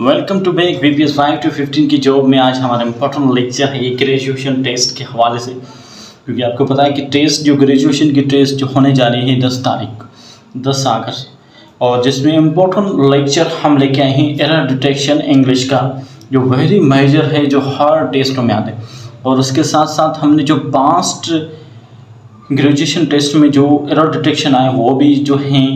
Welcome to back VPS 5 to 15 की job में। आज हमारा इम्पोर्टेंट लेक्चर है ये ग्रेजुएशन टेस्ट के हवाले से, क्योंकि आपको पता है कि टेस्ट जो ग्रेजुएशन की टेस्ट जो होने जा रही है 10 अगस्त, और जिसमें इम्पोर्टेंट लेक्चर हम लेके आए हैं एरर डिटेक्शन इंग्लिश का, जो वेरी मेजर है, जो हर टेस्टों में आते हैं। और उसके साथ साथ हमने जो पास्ट ग्रेजुएशन टेस्ट में जो एरर डिटेक्शन आए वो भी जो हैं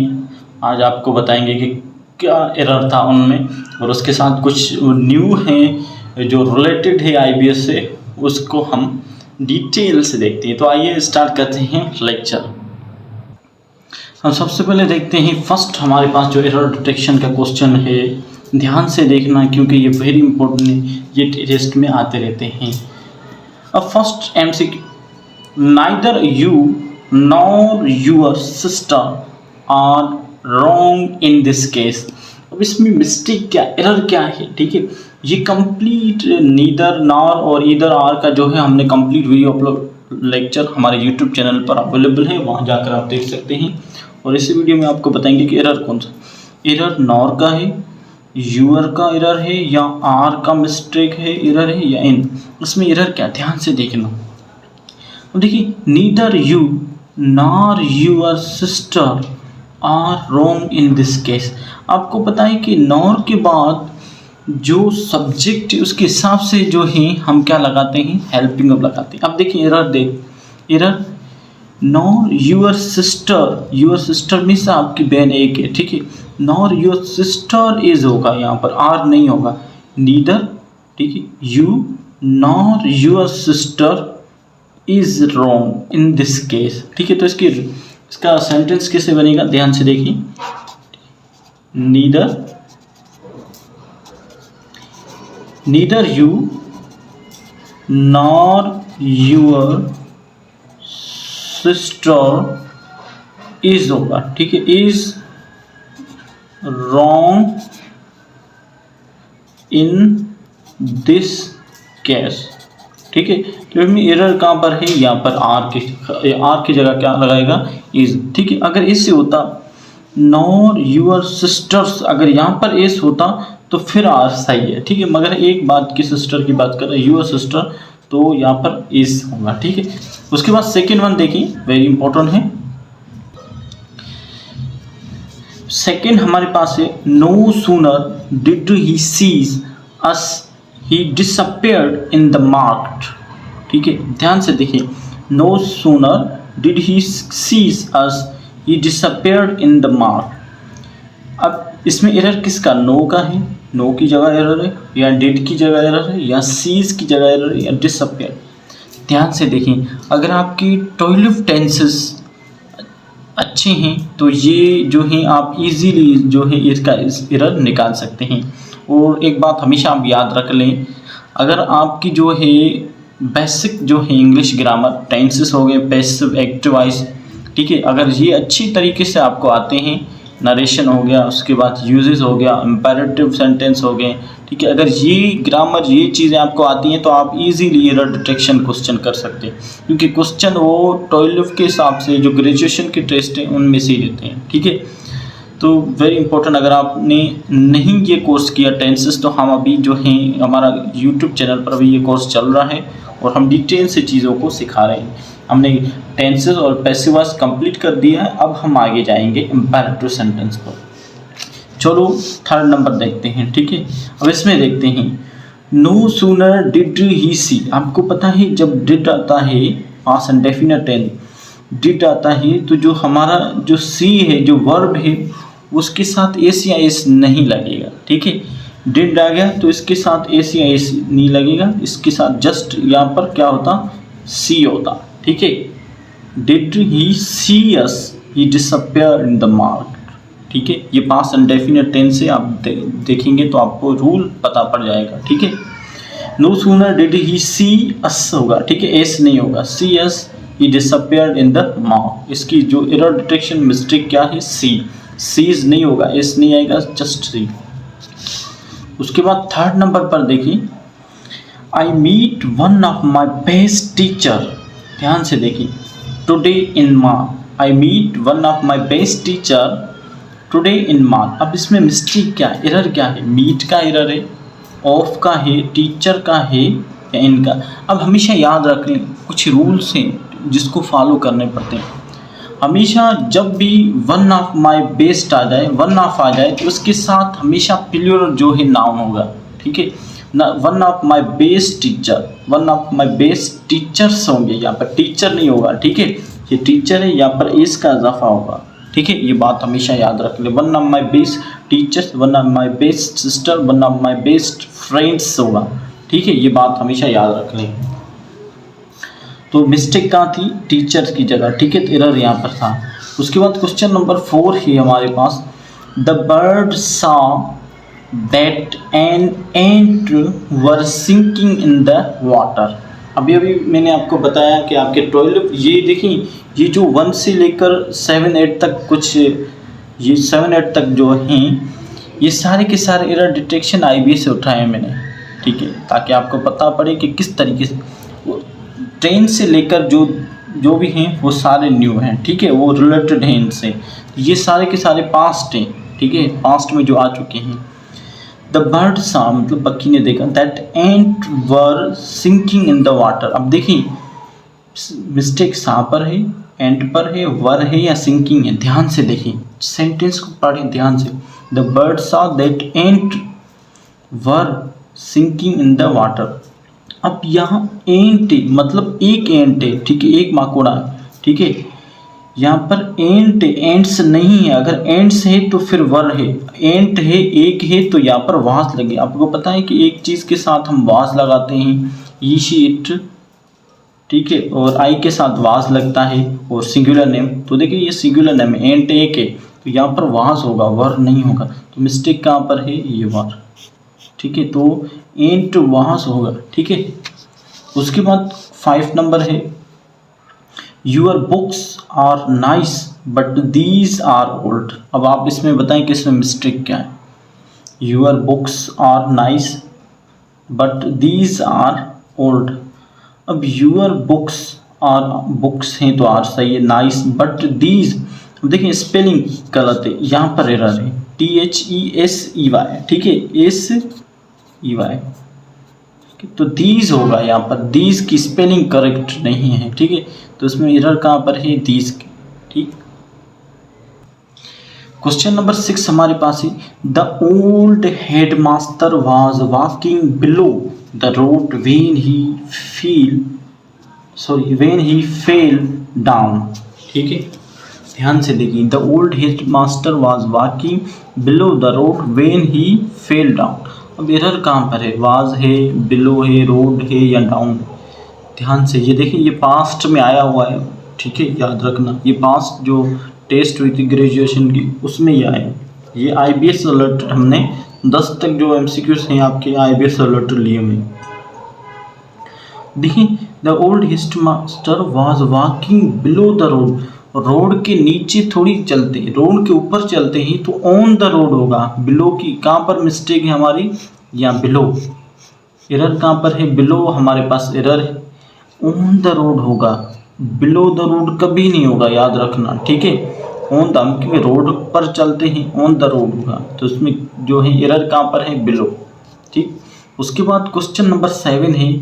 आज आपको बताएंगे कि क्या एरर था उनमें, और उसके साथ कुछ न्यू हैं जो रिलेटेड है IBS से, उसको हम डिटेल से देखते हैं। तो आइए स्टार्ट करते हैं लेक्चर। हम सबसे पहले देखते हैं फर्स्ट हमारे पास जो एरर डिटेक्शन का क्वेश्चन है, ध्यान से देखना क्योंकि ये वेरी इंपॉर्टेंट है, ये टेस्ट में आते रहते हैं। अब first MCQ, neither you nor your sister are wrong in this case. अब इसमें मिस्टेक क्या, एरर क्या है, ठीक है। ये कंप्लीट नीदर नॉर और ईदर आर का जो है हमने कंप्लीट वीडियो अपलोड लेक्चर हमारे यूट्यूब चैनल पर अवेलेबल है, वहाँ जाकर आप देख सकते हैं। और इस वीडियो में आपको बताएंगे कि एरर कौन सा, एरर नॉर का है, यूअर का एरर है, या आर का मिस्टेक है एरर है, या इन। इसमें एरर क्या, ध्यान से देखना। अब देखिए, neither you nor your sister are wrong in this case. आपको पता है कि नॉर के बाद जो सब्जेक्ट है उसके हिसाब से जो है हम क्या लगाते हैं, हेल्पिंग वर्ब लगाते हैं। अब देखिए एरर देख, एरर नॉर यूअर सिस्टर में से आपकी बहन एक है, ठीक है। नॉर यूअर सिस्टर इज होगा, यहाँ पर आर नहीं होगा, नीदर, ठीक है। You nor your sister is wrong in this case, ठीक है। तो इसका सेंटेंस कैसे बनेगा, ध्यान से देखिए। Neither you nor your sister is होगा, ठीक है, is wrong in this case, ठीक है। तो इसमें एरर कहाँ पर है, यहाँ पर आर की जगह क्या लगाएगा, इज, ठीक है। अगर इससे होता नॉर यूअर सिस्टर्स, अगर यहाँ पर एस होता तो फिर आर सही है, ठीक है। मगर एक बात की सिस्टर की बात कर रहे हैं, यूअर सिस्टर, तो यहाँ पर इज होगा, ठीक है। उसके बाद सेकेंड वन देखिए, वेरी इंपॉर्टेंट है। सेकेंड हमारे पास है, no sooner did he sees us he disappeared in the market, ठीक है। ध्यान से देखिए, no sooner did he sees us he disappeared in the market. अब इसमें एरर किसका, नो का है, नो की जगह एरर है, या डिड की जगह एरर है, या सीज की जगह एरर है, या डिसअपियर। ध्यान से देखिए, अगर आपकी 12 टेंसेस अच्छे हैं तो ये जो है आप इजीली जो है इसका एरर निकाल सकते हैं। और एक बात हमेशा आप याद रख लें, अगर आपकी जो है बेसिक जो है इंग्लिश ग्रामर, टेंसेस हो गए, पैसिव एक्टिव वॉइस, ठीक है, अगर ये अच्छी तरीके से आपको आते हैं, नरेशन हो गया, उसके बाद यूजेस हो गया, इम्पेरेटिव सेंटेंस हो गए, ठीक है, अगर ये ग्रामर ये चीज़ें आपको आती हैं तो आप इजीली एरर डिटेक्शन क्वेश्चन कर सकते हैं, क्योंकि क्वेश्चन वो 12 के हिसाब से जो ग्रेजुएशन के टेस्ट हैं उनमें से ही रहते हैं, ठीक है। तो वेरी इंपॉर्टेंट, अगर आपने नहीं ये कोर्स किया टेंसेस, तो हम अभी जो है हमारा यूट्यूब चैनल पर अभी ये कोर्स चल रहा है और हम डिटेल से चीज़ों को सिखा रहे हैं। हमने टेंसेस और पैसिव वॉइस कंप्लीट कर दिया है, अब हम आगे जाएंगे इम्पेरेटिव सेंटेंस पर। चलो थर्ड नंबर देखते हैं, ठीक है। अब इसमें देखते हैं, no sooner did he see. आपको पता है जब डिड आता है, past and definite tense did आता है, तो जो हमारा जो सी है, जो वर्ब है, उसके साथ एस या एस नहीं लगेगा, ठीक है। डिड आ गया तो इसके साथ एस या एस नहीं लगेगा, इसके साथ जस्ट यहाँ पर क्या होता, सी होता, ठीक है। Did he see us he disappear in the market, ठीक है। ये पास्ट एंड डेफिनेट टेंस से आप देखेंगे तो आपको रूल पता पड़ जाएगा, ठीक है। No sooner did he see अस होगा, ठीक है, एस नहीं होगा, सी us he disappeared in the market. इसकी जो एरर डिटेक्शन मिस्टेक क्या है, सीज नहीं होगा, एस नहीं आएगा, जस्ट सी। उसके बाद थर्ड नंबर पर देखिए, I meet one of my best teacher. ध्यान से देखिए, today in March, I meet one of my best teacher today in mark. अब इसमें मिस्टेक क्या है, एरर क्या है, मीट का एरर है, ऑफ का है, टीचर का है या इनका। अब हमेशा याद रख लें कुछ रूल्स हैं जिसको फॉलो करने पड़ते हैं। हमेशा जब भी वन ऑफ माई बेस्ट आ जाए, वन ऑफ आ जाए तो उसके साथ हमेशा प्लूरल जो है नाउन होगा, ठीक है ना। One of my best teacher, one of my best teachers होंगे, यहाँ पर टीचर नहीं होगा, ठीक है। ये टीचर है, यहाँ पर एस का इजाफा होगा, ठीक है। ये बात हमेशा याद रख ले। One of my best teachers, one of my best sister, one of my best friends होगा, ठीक है। ये बात हमेशा याद रख लें। तो मिस्टेक कहाँ थी, टीचर की जगह, ठीक है। तो एरर यहाँ पर था। उसके बाद क्वेश्चन नंबर 4 है हमारे पास। The bird saw that an ant were sinking in the water. अभी अभी मैंने आपको बताया कि आपके 12, ये देखिए ये जो 1 से लेकर 7-8 तक कुछ, ये 7-8 तक जो हैं ये सारे के सारे एरर डिटेक्शन IBA से उठाए हैं मैंने, ठीक है, ताकि आपको पता पड़े कि किस तरीके से 10 से लेकर जो भी हैं वो सारे न्यू हैं, ठीक है, वो रिलेटेड हैं इनसे। ये सारे के सारे पास्ट हैं, ठीक है, पास्ट में जो आ चुके हैं। द बर्ड सॉ मतलब पक्षी ने देखा, that ant were sinking in the water. अब देखिए मिस्टेक सा पर है, एंट पर है, वर है या सिंकिंग है, ध्यान से देखिए, सेंटेंस को पढ़ें ध्यान से। The bird saw that ant were sinking in the water. अब यहाँ एंट मतलब एक एंट है, ठीक है, एक माकोड़ा है, ठीक है। यहाँ पर एंट एंट्स नहीं है, अगर एंट्स है तो फिर वर है, एंट है एक है तो यहाँ पर वास लगे। आपको पता है कि एक चीज़ के साथ हम वास लगाते हैं, ई शीट, ठीक है, और आई के साथ वास लगता है और सिंगुलर नेम। तो देखिए ये सिंगुलर नेम है, एंट एक है तो यहाँ पर वास होगा, वर नहीं होगा। तो मिस्टेक कहाँ पर है, ये वर, ठीक है। तो एंट वास होगा, ठीक है। उसके बाद 5 नंबर है, your books are nice but these are old. अब आप इसमें बताएं कि इसमें मिस्टेक क्या है। Your books are nice but these are old. अब यूर बुक्स आर, बुक्स हैं तो आर सही है, नाइस बट दीज, देखिए स्पेलिंग गलत है, यहाँ पर एरर है, THESEY, ठीक है, SEY, तो दीज होगा, यहाँ पर दीज की स्पेलिंग करेक्ट नहीं है, ठीक है। तो इसमें एरर कहाँ पर है, दीज की, ठीक। क्वेश्चन नंबर 6 हमारे पास है। The old headmaster was walking below the road when he fell down, ठीक है। ध्यान से देखिए, the old headmaster was walking below the road when he fell down. अब एरर कहाँ पर है, वाज है, बिलो है, रोड है या डाउन। ध्यान से ये देखिए, ये पास्ट में आया हुआ है, ठीक है, याद रखना। ये पास्ट जो टेस्ट हुई थी ग्रेजुएशन की उसमें ये आया है। ये IBS रिलेटेड हमने 10 तक जो MCQs हैं आपके IBS रिलेटेड लिए हुए। देखिए the old headmaster was walking below the road, road के नीचे थोड़ी चलते, रोड के ऊपर चलते ही तो ऑन द रोड होगा। बिलो की कहाँ पर मिस्टेक है हमारी, यहाँ बिलो, एरर कहाँ पर है, बिलो हमारे पास एरर है, ऑन द रोड होगा, बिलो द रोड कभी नहीं होगा, याद रखना, ठीक है। ऑन द, क्योंकि रोड पर चलते हैं, ऑन द रोड होगा, तो इसमें जो है एरर कहाँ पर है, बिलो, ठीक। उसके बाद क्वेश्चन नंबर 7 है,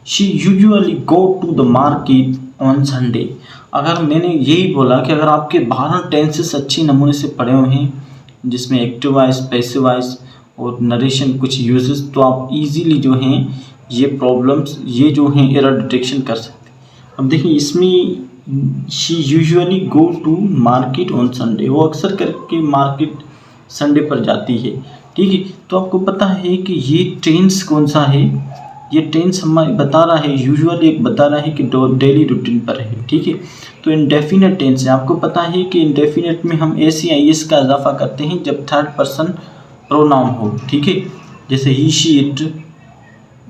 she usually go to the market on Sunday. अगर मैंने यही बोला कि अगर आपके 12 टेंसेस अच्छी नमूने से पढ़े हुए हैं, जिसमें एक्टिव वॉइस, पैसिव वॉइस और नरेशन कुछ यूजेस, तो आप इजीली जो हैं ये प्रॉब्लम्स, ये जो हैं एरर डिटेक्शन कर सकते हैं। अब देखिए इसमें she usually go to market on Sunday, वो अक्सर करके मार्केट संडे पर जाती है, ठीक है। तो आपको पता है कि ये टेंस कौन सा है, ये टेंस हमें बता रहा है, यूजुअली एक बता रहा है कि डेली रूटीन पर है, ठीक है। तो इंडेफिनेट टेंस है, आपको पता है कि इंडेफिनेट में हम SEIS का इजाफा करते हैं जब थर्ड पर्सन प्रोनाउन हो, ठीक है, जैसे ही, शी, इट,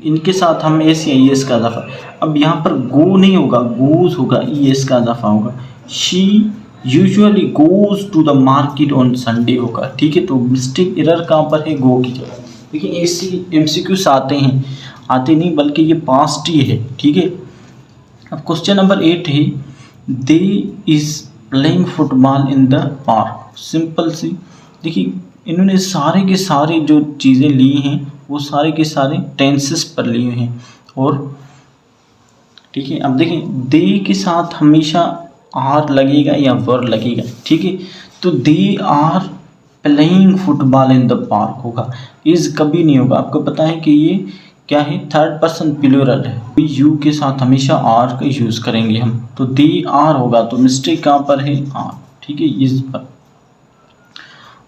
इनके साथ हम SEIS का इजाफा। अब यहाँ पर गो नहीं होगा, गोज होगा, ES का इजाफा होगा। She usually goes to the market on Sunday होगा, ठीक है। तो मिस्टेक एरर कहाँ पर है, गो की जगह। देखिए ऐसी MCQs आते नहीं बल्कि ये पास्ट ही है, ठीक है। अब क्वेश्चन नंबर 8 है, they is playing football in the park. Simple सी देखिए इन्होंने सारे के सारे जो चीज़ें ली हैं वो सारे के सारे टेंसेस पर लिए हैं। और ठीक है, अब देखिए दे के साथ हमेशा आर लगेगा या वर लगेगा। ठीक है, तो they are playing football in the park होगा, इज कभी नहीं होगा। आपको पता है कि ये क्या है, थर्ड पर्सन प्लूरल है, यू के साथ हमेशा आर का यूज़ करेंगे हम, तो दे आर होगा। तो मिस्टेक कहाँ पर है, आर। ठीक है, इस पर।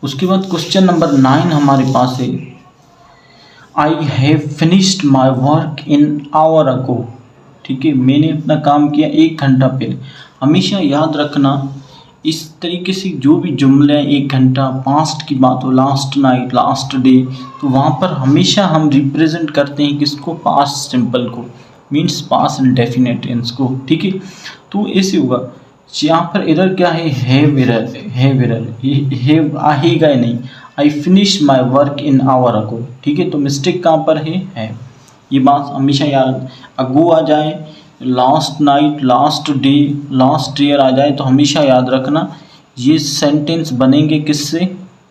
उसके बाद क्वेश्चन नंबर 9 हमारे पास है, I have finished my work in hour ago. ठीक है, मैंने अपना काम किया 1 घंटा पहले। हमेशा याद रखना इस तरीके से जो भी जुमले 1 घंटा पास्ट की बात हो, लास्ट नाइट, लास्ट डे, तो वहाँ पर हमेशा हम रिप्रेजेंट करते हैं किसको, पास्ट सिंपल को, मीन्स पास्ट इंडेफिनिट टेंस को। ठीक है, तो ऐसे होगा। यहाँ पर एरर क्या है, have error, have error, have आएगा ही नहीं। I finish my work in hour ago. ठीक है, तो मिस्टेक कहाँ पर है, हैव। ये बात हमेशा याद, अगो आ जाए, last night, last day, last year आ जाए तो हमेशा याद रखना ये सेंटेंस बनेंगे किससे,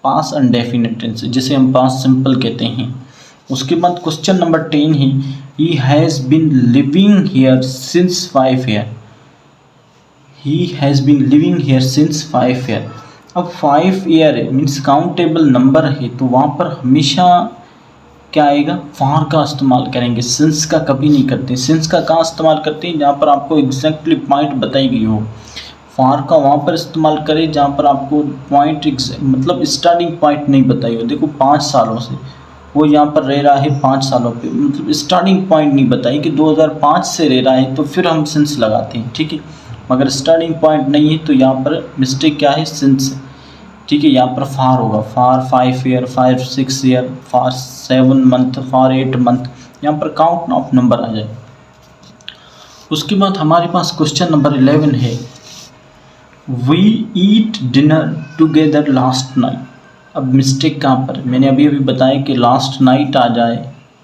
पास्ट इंडेफिनिट टेंस, जिसे हम पास्ट सिंपल कहते हैं। उसके बाद क्वेश्चन नंबर 10 है, he has been living here since 5 year. He has been living here since 5 year. अब 5 ईयर है, मीन्स काउंटेबल नंबर है, तो वहाँ पर हमेशा क्या आएगा, फार का इस्तेमाल करेंगे, सिंस का कभी नहीं करते। सिंस का कहाँ इस्तेमाल करते हैं, जहाँ पर आपको एग्जैक्टली पॉइंट बताई गई हो। फार का वहाँ पर इस्तेमाल करें जहाँ पर आपको पॉइंट मतलब स्टार्टिंग पॉइंट नहीं बताई हो। देखो 5 सालों से वो यहाँ पर रह रहा है, 5 सालों पे, मतलब स्टार्टिंग पॉइंट नहीं बताई कि 2005 से रह रहा है, तो फिर हम सिंस लगाते हैं। ठीक है, मगर स्टार्टिंग पॉइंट नहीं है तो यहाँ पर मिस्टेक क्या है, सिंस। ठीक है, यहाँ पर फार होगा, फार 5 ईयर, 5-6 ईयर, फार 7 मंथ, फार 8 मंथ, यहाँ पर काउंट ऑफ नंबर आ जाए। उसके बाद हमारे पास क्वेश्चन नंबर 11 है, we eat dinner together last night. अब मिस्टेक कहाँ पर, मैंने अभी अभी बताया कि लास्ट नाइट आ जाए,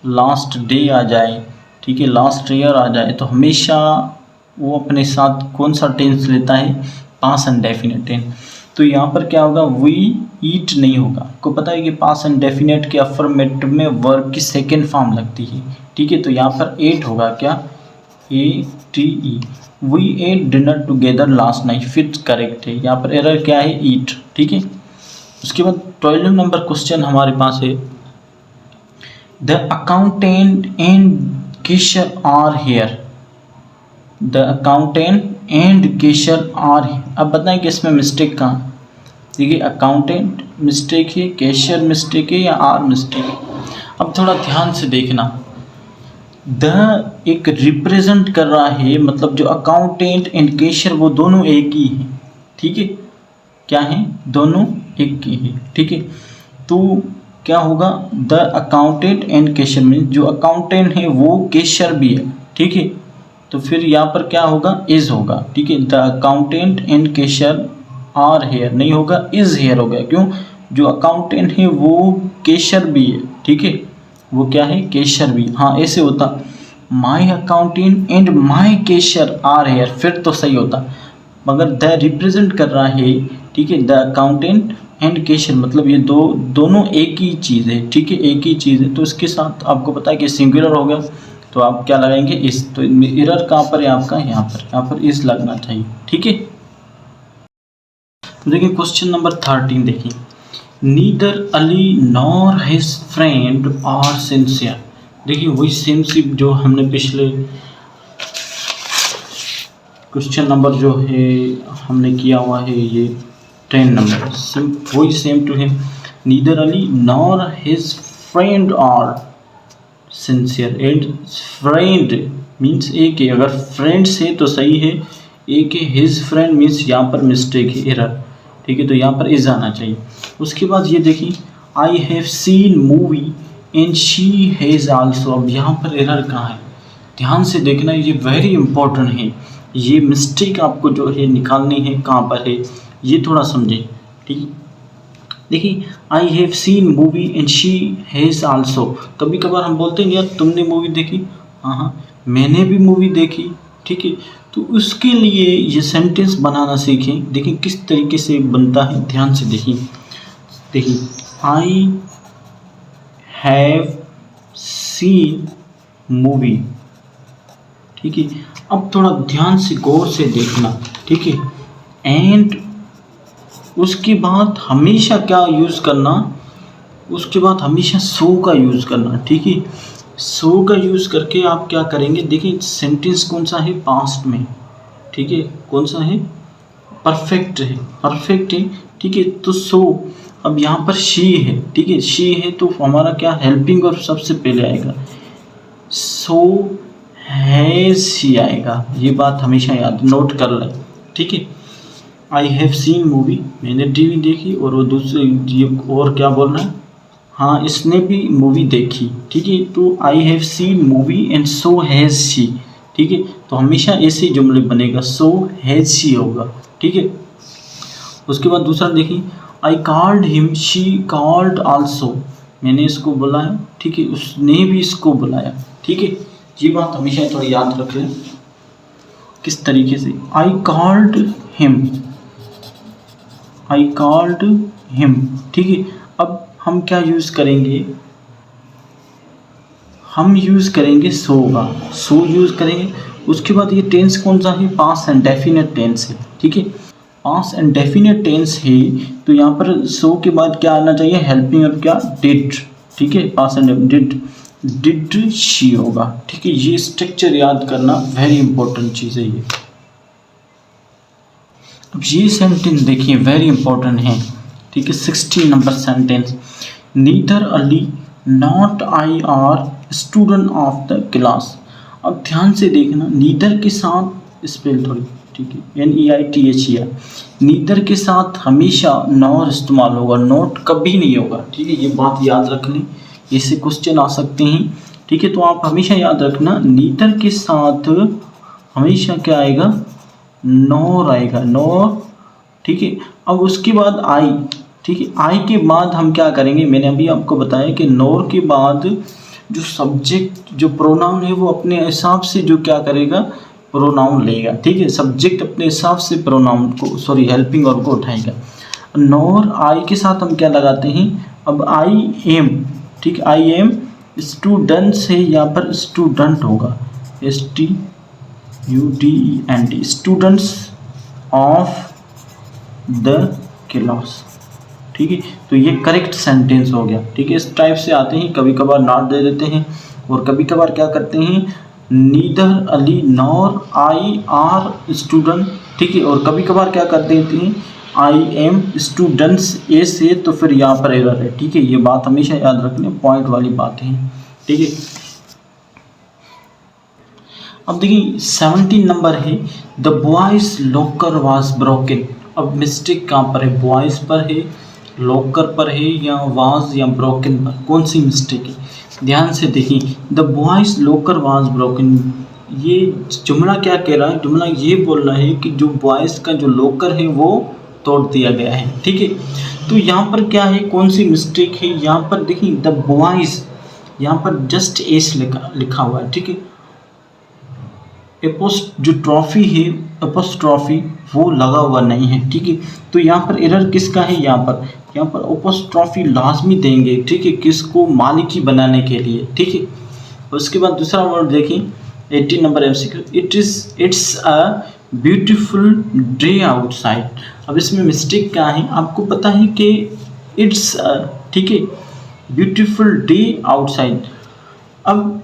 लास्ट डे आ जाए, ठीक है, लास्ट ईयर आ जाए, तो हमेशा वो अपने साथ कौन सा टेंस लेता है, पास्ट इंडेफिनिट टेंस। तो यहाँ पर क्या होगा, वी ईट नहीं होगा। आपको पता है कि पास्ट इंडेफिनिट के अफर्मेटिव में वर्ब की सेकेंड फॉर्म लगती है। ठीक है, तो यहाँ पर एट होगा, क्या, ATE। We ate dinner together last night, fit correct है। यहाँ पर एरर क्या है, ईट। ठीक है, उसके बाद 12 नंबर क्वेश्चन हमारे पास है, the accountant and cashier are here. The accountant and cashier are. अब बताएं कि इसमें मिस्टेक कहाँ, देखिए अकाउंटेंट मिस्टेक है, कैशियर मिस्टेक है, या आर मिस्टेक है। अब थोड़ा ध्यान से देखना, द एक रिप्रेजेंट कर रहा है, मतलब जो अकाउंटेंट एंड कैशियर वो दोनों एक ही हैं। ठीक है, क्या है, दोनों एक ही है। ठीक है, तो क्या होगा, द अकाउंटेंट एंड कैशियर में जो अकाउंटेंट है वो कैशियर भी है। ठीक है, तो फिर यहाँ पर क्या होगा, इज होगा। ठीक है, the accountant and cashier are here नहीं होगा, इज हेयर हो गया। क्यों, जो अकाउंटेंट है वो कैशियर भी है। ठीक है, वो क्या है, कैशियर भी। हाँ, ऐसे होता, my accountant and my cashier are here, फिर तो सही होता, मगर द रिप्रेजेंट कर रहा है। ठीक है, द अकाउंटेंट एंड कैशियर, मतलब ये दोनों एक ही चीज़ है। ठीक है, एक ही चीज़ है, तो इसके साथ आपको पता है कि सिंगुलर हो गया, तो आप क्या लगाएंगे, इस। तो एरर कहाँ पर है आपका, यहाँ पर इस लगना चाहिए। ठीक है, देखिए क्वेश्चन नंबर 13 देखिए, neither Ali nor his friend are sincere. देखिए वही सेम सी जो हमने पिछले क्वेश्चन नंबर जो है हमने किया हुआ है, ये 10 नंबर, वही same to him. Neither Ali nor his friend are sincere. And friend means एक है, अगर फ्रेंड्स है तो सही है, एक है, हिज फ्रेंड मीन्स यहाँ पर मिस्टेक है, एरर। ठीक है, तो यहाँ पर इज आना चाहिए। उसके बाद ये देखिए, I have seen movie and she has also. अब यहाँ पर एरर कहाँ है, ध्यान से देखना, ये वेरी इंपॉर्टेंट है। ये मिस्टेक आपको जो है निकालनी है, कहाँ पर है ये थोड़ा समझे। ठीक है, देखिए, I have seen movie and she has also. कभी कभार हम बोलते हैं यार तुमने मूवी देखी, हाँ मैंने भी मूवी देखी। ठीक है, तो उसके लिए ये सेंटेंस बनाना सीखें। देखिए किस तरीके से बनता है, ध्यान से देखिए। देखिए आई हैव सीन मूवी, ठीक है। अब थोड़ा ध्यान से गौर से देखना, ठीक है। एंड उसके बाद हमेशा क्या यूज़ करना, उसके बाद हमेशा सो का यूज़ करना, ठीक है। सो का यूज़ करके आप क्या करेंगे, देखिए सेंटेंस कौन सा है, पास्ट में, ठीक है। कौन सा है, परफेक्ट है, परफेक्ट है, ठीक है। तो सो अब यहाँ पर शी है, ठीक है। शी है तो हमारा क्या हेल्पिंग और सबसे पहले आएगा, सो हैज शी आएगा। ये बात हमेशा याद नोट कर लें, ठीक है। आई हैव सीन मूवी, मैंने टीवी देखी, और वो दूसरे ये और क्या बोल रहा है, हाँ इसने भी मूवी देखी, ठीक है। तो I have seen movie and so has she, ठीक है। तो हमेशा ऐसे जुमले बनेगा, सो हैज़ शी होगा, ठीक है। उसके बाद दूसरा देखिए, I called him she called also, मैंने इसको बुलाया, ठीक है, उसने भी इसको बुलाया, ठीक है। ये बात हमेशा थोड़ी याद रख लें किस तरीके से, I called him, I called him, ठीक है। अब हम क्या यूज़ करेंगे, हम यूज़ करेंगे सो का, सो यूज़ करेंगे। उसके बाद ये टेंस कौन सा है, पास्ट एंड डेफिनेट टेंस है, ठीक है। पास्ट एंड डेफिनेट टेंस है तो यहाँ पर सो के बाद क्या आना चाहिए, हेल्पिंग और क्या, डिड, ठीक है। पास्ट एंड डिड शी होगा, ठीक है। ये स्ट्रक्चर याद करना वेरी इंपॉर्टेंट चीज़ है ये। अब ये सेंटेंस देखिए वेरी इंपॉर्टेंट है, ठीक है। 60 number sentence, neither Ali not I R student of the class. अब ध्यान से देखना, नीदर के साथ स्पेल थोड़ी, ठीक है, NEITHER, नीदर के साथ हमेशा नॉर इस्तेमाल होगा, नॉट कभी नहीं होगा, ठीक है। ये बात याद रखनी, इससे क्वेश्चन आ सकते हैं, ठीक है। तो आप हमेशा याद रखना, नीदर के साथ हमेशा क्या आएगा, नॉर आएगा, नॉर, ठीक है। अब उसके बाद आई, ठीक है। आई के बाद हम क्या करेंगे, मैंने अभी आपको बताया कि नॉर के बाद जो सब्जेक्ट जो प्रोनाउन है वो अपने हिसाब से जो क्या करेगा, प्रोनाउन लेगा, ठीक है। सब्जेक्ट अपने हिसाब से प्रोनाउन को, सॉरी हेल्पिंग और को उठाएगा। नॉर आई के साथ हम क्या लगाते हैं, अब आई एम, ठीक, आई एम स्टूडेंट से यहाँ पर स्टूडेंट होगा, STUDENT, students of the class, ठीक है। तो ये करेक्ट सेंटेंस हो गया, ठीक है। इस टाइप से आते हैं, कभी कभार नॉट दे देते हैं और कभी कभार क्या करते हैं, neither Ali nor I R student, ठीक है। और कभी कभार क्या कर देते हैं, आई एम स्टूडेंट्स ए से, तो फिर यहाँ पर एरर है, ठीक है। ये बात हमेशा याद रखनी, पॉइंट वाली बात है, ठीक है। अब देखिए 17 नंबर है, the boys locker was broken. अब मिस्टेक कहाँ पर है, बॉयज पर है, लॉकर पर है, या वाज या ब्रोकन पर, कौन सी मिस्टेक है, ध्यान से देखिए। The boys locker was broken, ये जुमला क्या कह रहा है, जुमला ये बोल रहा है कि जो बॉयज़ का जो लॉकर है वो तोड़ दिया गया है, ठीक है। तो यहाँ पर क्या है, कौन सी मिस्टेक है, यहाँ पर देखिए द बॉयज़, यहाँ पर जस्ट एस लिखा हुआ है, ठीक है। जो ट्रॉफी है, एपोस्ट्रॉफी वो लगा हुआ नहीं है, ठीक है। तो यहाँ पर एरर किसका है, यहाँ पर एपोस्ट्रॉफी लाजमी देंगे, ठीक है, किसको, मालिकी बनाने के लिए, ठीक है। उसके बाद दूसरा वर्ड देखें, 18 number MCQ, it's a beautiful day outside. अब इसमें मिस्टेक क्या है, आपको पता है कि इट्स, ठीक है, ब्यूटीफुल डे आउटसाइड। अब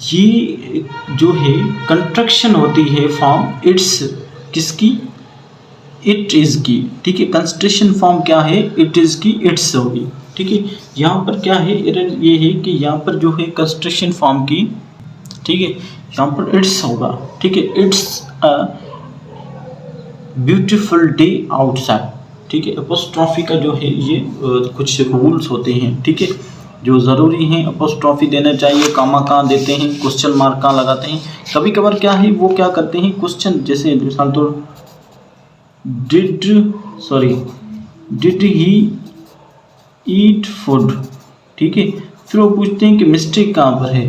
ये जो है कंस्ट्रक्शन होती है फॉर्म इट्स किसकी, इट इज़ की, ठीक है। कंस्ट्रक्शन फॉर्म क्या है, इट इज़ की इट्स होगी, ठीक है। यहाँ पर क्या है, एरर ये है कि यहाँ पर जो है कंस्ट्रक्शन फॉर्म की, ठीक है, यहाँ पर इट्स होगा, ठीक है। It's a beautiful day outside, ठीक है। एपोस्ट्रॉफी का जो है ये कुछ रूल्स होते हैं, ठीक है, जो ज़रूरी हैं। एपोस्ट्रॉफी देना चाहिए, कामा कहाँ देते हैं, क्वेश्चन मार्क कहाँ लगाते हैं। कभी कभार क्या है, वो क्या करते हैं, क्वेश्चन जैसे मिसाल तो डिड ही ईट फूड, ठीक है। फिर वो पूछते हैं कि मिस्टेक कहाँ पर है,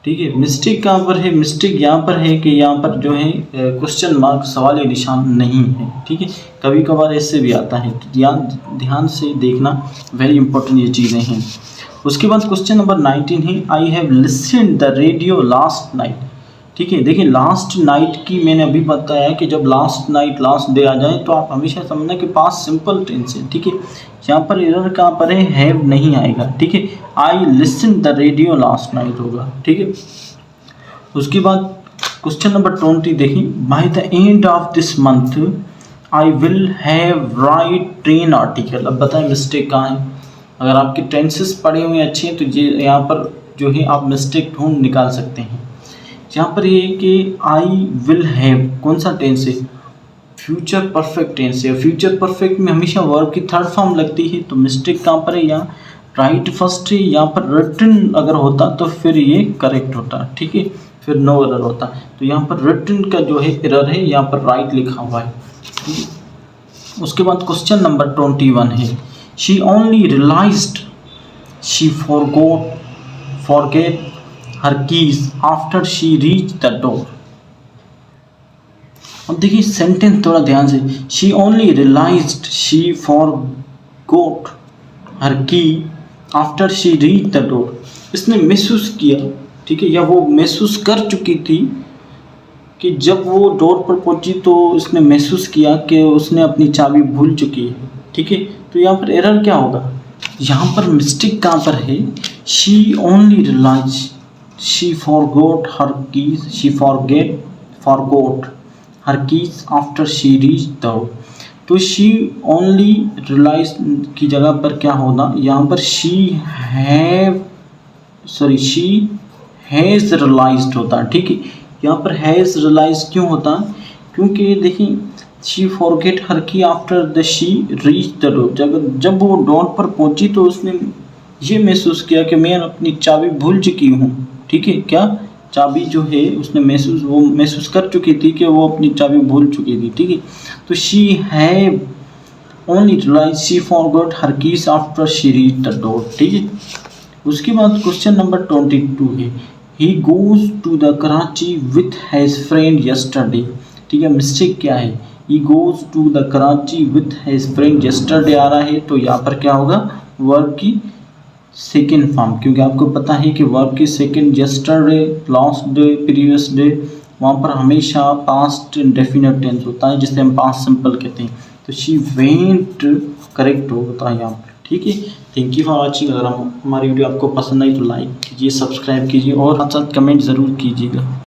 ठीक है। मिस्टेक कहाँ पर है, मिस्टेक यहाँ पर है कि यहाँ पर जो है क्वेश्चन मार्क सवाल निशान नहीं है, ठीक है। कभी कभार ऐसे भी आता है, तो ध्यान से देखना, वेरी इंपॉर्टेंट ये चीज़ें हैं। उसके बाद क्वेश्चन नंबर 19 है, I have listened the radio last night. ठीक है, देखिए लास्ट नाइट की मैंने अभी बताया कि जब लास्ट नाइट लास्ट डे आ जाए तो आप हमेशा समझना कि पास्ट सिंपल टेंस है, ठीक है। यहाँ पर एरर कहाँ पर है, हैव नहीं आएगा, ठीक है। I listen the radio last night होगा, ठीक है। उसके बाद क्वेश्चन नंबर 20 देखिए, by the end of this month I will have right train article. अब बताएं मिस्टेक कहाँ है। अगर आपके टेंसेस पढ़े हुए अच्छे हैं तो ये यहाँ पर जो है आप मिस्टेक ढूंढ निकाल सकते हैं। यहाँ पर ये है कि आई विल हैव कौन सा टेंस है, फ्यूचर परफेक्ट टेंस है। फ्यूचर परफेक्ट में हमेशा वर्ब की थर्ड फॉर्म लगती है, तो मिस्टेक कहाँ पर है, यहाँ राइट फर्स्ट है। यहाँ पर रिटन अगर होता तो फिर ये करेक्ट होता, ठीक है, फिर नो एरर होता। तो यहाँ पर रिटन का जो है एरर है, यहाँ पर राइट लिखा हुआ है, ठीक है। उसके बाद क्वेश्चन नंबर 21 है, she only realised she forget her keys after she reach the door. अब देखिए सेंटेंस थोड़ा ध्यान से, she only realised she forgot her key after she reach the door. इसने महसूस किया, ठीक है, या वो महसूस कर चुकी थी कि जब वो डोर पर पहुंची तो उसने महसूस किया कि उसने अपनी चाबी भूल चुकी है, ठीक है। तो यहाँ पर एरर क्या होगा, यहाँ पर मिस्टेक कहाँ पर है, she only realise she forgot her keys, she forgot her keys after she reach the door. तो शी ओनली रियलाइज की जगह पर क्या होना, यहाँ पर शी हैज़ रियलाइज्ड होता, ठीक है। यहाँ पर हैज़ रियलाइज क्यों होता, क्योंकि देखिए she forget her key after the she reach the door. जब वो डोर पर पहुंची तो उसने ये महसूस किया कि मैं अपनी चाबी भूल चुकी हूँ, ठीक है। क्या चाबी जो है उसने महसूस कर चुकी थी कि वो अपनी चाबी भूल चुकी थी, ठीक है। तो she have only realise she forgot her keys after she reach the door, ठीक है। उसके बाद क्वेश्चन नंबर 22 है, he goes to the Karachi with his friend yesterday. ठीक है, मिस्टेक क्या है, he goes to the Karachi with his friend yesterday आ रहा है, तो यहाँ पर क्या होगा, वर्ब की सेकेंड फॉर्म, क्योंकि आपको पता है कि वर्ब की second yesterday, last day, previous day, वहाँ पर हमेशा पास्ट इंडेफिनिट टेंस होता है जिसे हम पास्ट सिंपल कहते हैं। तो शी वेंट करेक्ट होता है यहाँ पर, ठीक है। Thank you for watching. अगर हमारी वीडियो आपको पसंद आई तो लाइक कीजिए, सब्सक्राइब कीजिए और साथ साथ कमेंट ज़रूर कीजिएगा।